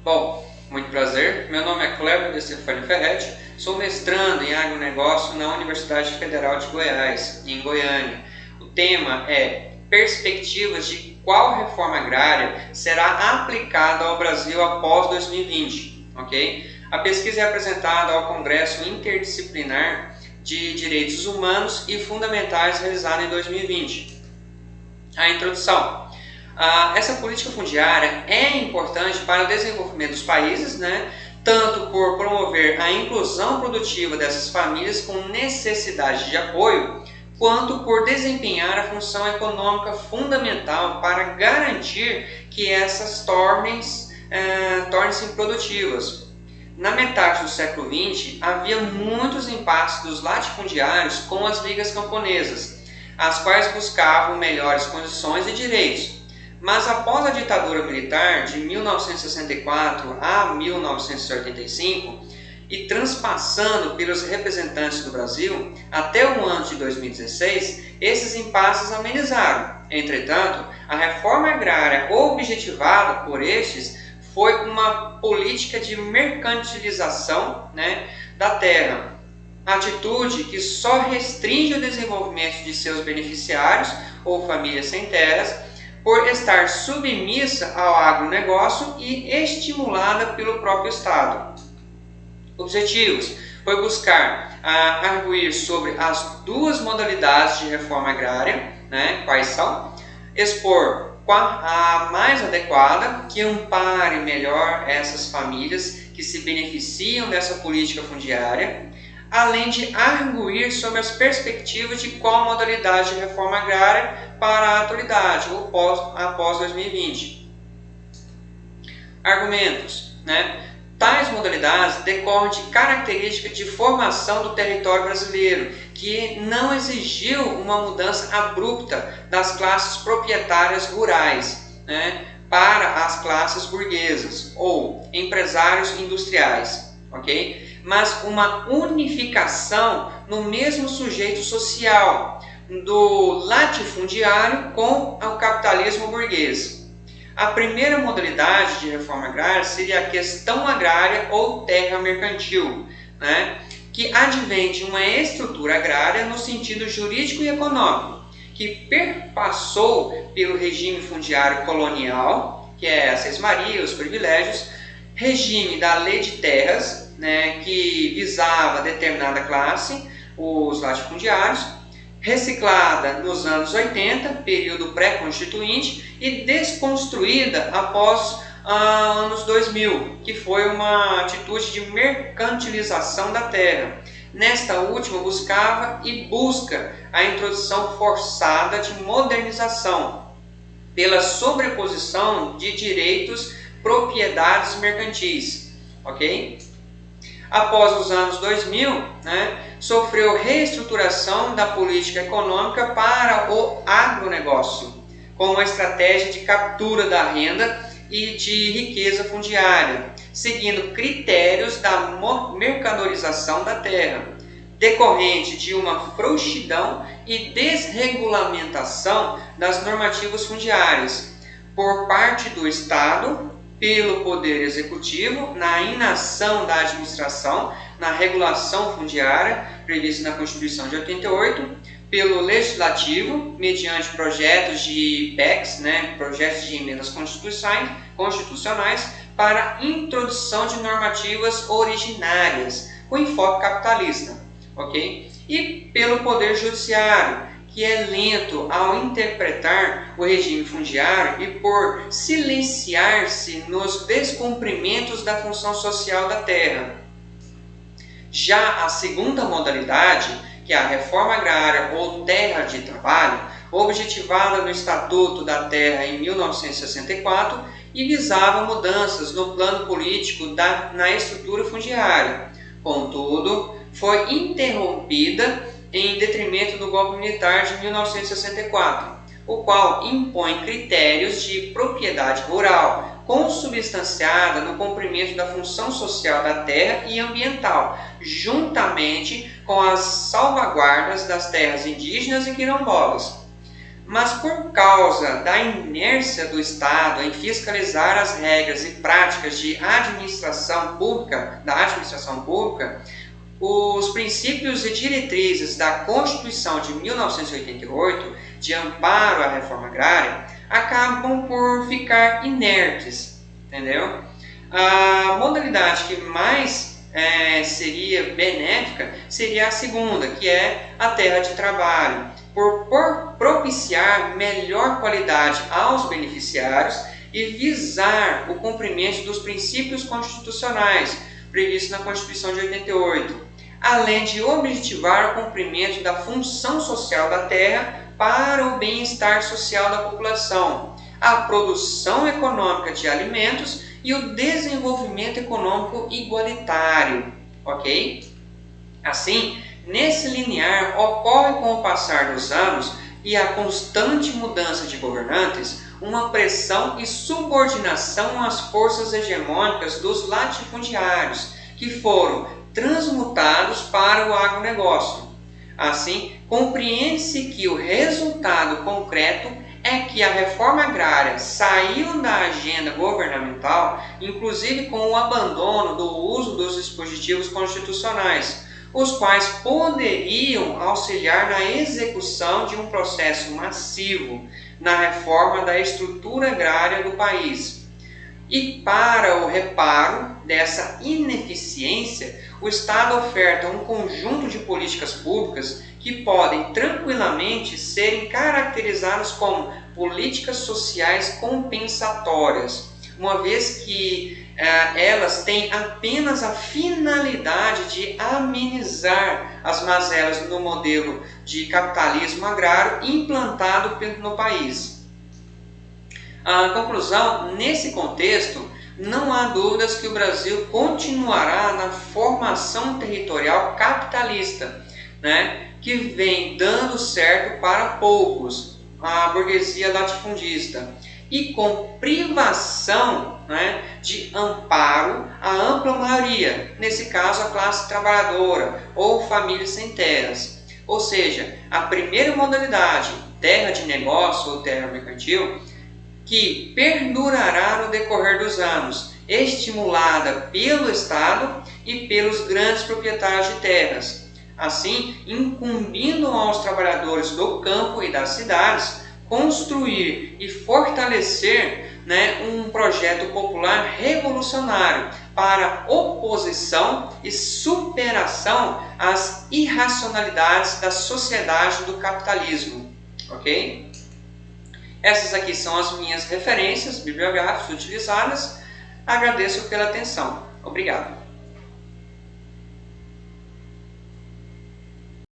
Bom, muito prazer. Meu nome é Cleber de Stefani Ferretti, sou mestrando em agronegócio na Universidade Federal de Goiás, em Goiânia. O tema é perspectivas de qual reforma agrária será aplicada ao Brasil após 2020, ok? A pesquisa é apresentada ao Congresso Interdisciplinar de Direitos Humanos e Fundamentais realizado em 2020. A introdução. Essa política fundiária é importante para o desenvolvimento dos países, tanto por promover a inclusão produtiva dessas famílias com necessidade de apoio, quanto por desempenhar a função econômica fundamental para garantir que essas tornem-se produtivas. Na metade do século XX, havia muitos embates dos latifundiários com as ligas camponesas, as quais buscavam melhores condições e direitos. Mas após a ditadura militar de 1964 a 1985 e transpassando pelos representantes do Brasil até o ano de 2016, esses impasses amenizaram. Entretanto, a reforma agrária objetivada por estes foi uma política de mercantilização da terra, atitude que só restringe o desenvolvimento de seus beneficiários ou famílias sem terras, por estar submissa ao agronegócio e estimulada pelo próprio Estado. Objetivos: foi buscar arguir sobre as duas modalidades de reforma agrária, quais são? Expor a mais adequada, que ampare melhor essas famílias que se beneficiam dessa política fundiária, além de arguir sobre as perspectivas de qual modalidade de reforma agrária para a atualidade ou após 2020. Argumentos. Tais modalidades decorrem de características de formação do território brasileiro, que não exigiu uma mudança abrupta das classes proprietárias rurais para as classes burguesas ou empresários industriais, ok? Mas uma unificação no mesmo sujeito social do latifundiário com o capitalismo burguês. A primeira modalidade de reforma agrária seria a questão agrária ou terra mercantil, que advém de uma estrutura agrária no sentido jurídico e econômico, que perpassou pelo regime fundiário colonial, que é a sesmaria, os privilégios, regime da lei de terras, que visava determinada classe, os latifundiários, reciclada nos anos 80, período pré-constituinte, e desconstruída após anos 2000, que foi uma atitude de mercantilização da terra. Nesta última, buscava e busca a introdução forçada de modernização, pela sobreposição de direitos, propriedades mercantis, ok? Após os anos 2000, sofreu reestruturação da política econômica para o agronegócio, com uma estratégia de captura da renda e de riqueza fundiária, seguindo critérios da mercadorização da terra, decorrente de uma frouxidão e desregulamentação das normativas fundiárias, por parte do Estado, pelo Poder Executivo, na inação da administração, na regulação fundiária, prevista na Constituição de 88, pelo Legislativo, mediante projetos de PECs, projetos de emendas constitucionais, para introdução de normativas originárias, com enfoque capitalista, ok? E pelo Poder Judiciário, que é lento ao interpretar o regime fundiário e por silenciar-se nos descumprimentos da função social da terra. Já a segunda modalidade, que é a reforma agrária ou terra de trabalho, objetivada no Estatuto da Terra em 1964 e visava mudanças no plano político na estrutura fundiária. Contudo, foi interrompida em detrimento do golpe militar de 1964, o qual impõe critérios de propriedade rural, consubstanciada no cumprimento da função social da terra e ambiental, juntamente com as salvaguardas das terras indígenas e quilombolas. mas por causa da inércia do Estado em fiscalizar as regras e práticas de administração pública, os princípios e diretrizes da Constituição de 1988, de amparo à reforma agrária, acabam por ficar inertes, entendeu? A modalidade que mais seria benéfica seria a segunda, que é a terra de trabalho, por propiciar melhor qualidade aos beneficiários e visar o cumprimento dos princípios constitucionais previstos na Constituição de 88, além de objetivar o cumprimento da função social da terra para o bem-estar social da população, a produção econômica de alimentos e o desenvolvimento econômico igualitário, ok? Assim, nesse linear ocorre com o passar dos anos e a constante mudança de governantes, uma pressão e subordinação às forças hegemônicas dos latifundiários, que foram transmutados para o agronegócio. Assim, compreende-se que o resultado concreto é que a reforma agrária saiu da agenda governamental, inclusive com o abandono do uso dos dispositivos constitucionais, os quais poderiam auxiliar na execução de um processo massivo na reforma da estrutura agrária do país. E para o reparo dessa ineficiência, o Estado oferta um conjunto de políticas públicas que podem tranquilamente serem caracterizadas como políticas sociais compensatórias, uma vez que elas têm apenas a finalidade de amenizar as mazelas no modelo de capitalismo agrário implantado no país. A conclusão, nesse contexto, não há dúvidas que o Brasil continuará na formação territorial capitalista, que vem dando certo para poucos, a burguesia latifundista, e com privação de amparo à ampla maioria, nesse caso a classe trabalhadora ou famílias sem terras. Ou seja, a primeira modalidade, terra de negócio ou terra mercantil, que perdurará no decorrer dos anos, estimulada pelo Estado e pelos grandes proprietários de terras, assim incumbindo aos trabalhadores do campo e das cidades construir e fortalecer um projeto popular revolucionário para oposição e superação às irracionalidades da sociedade do capitalismo, ok? Essas aqui são as minhas referências bibliográficas utilizadas. Agradeço pela atenção. Obrigado.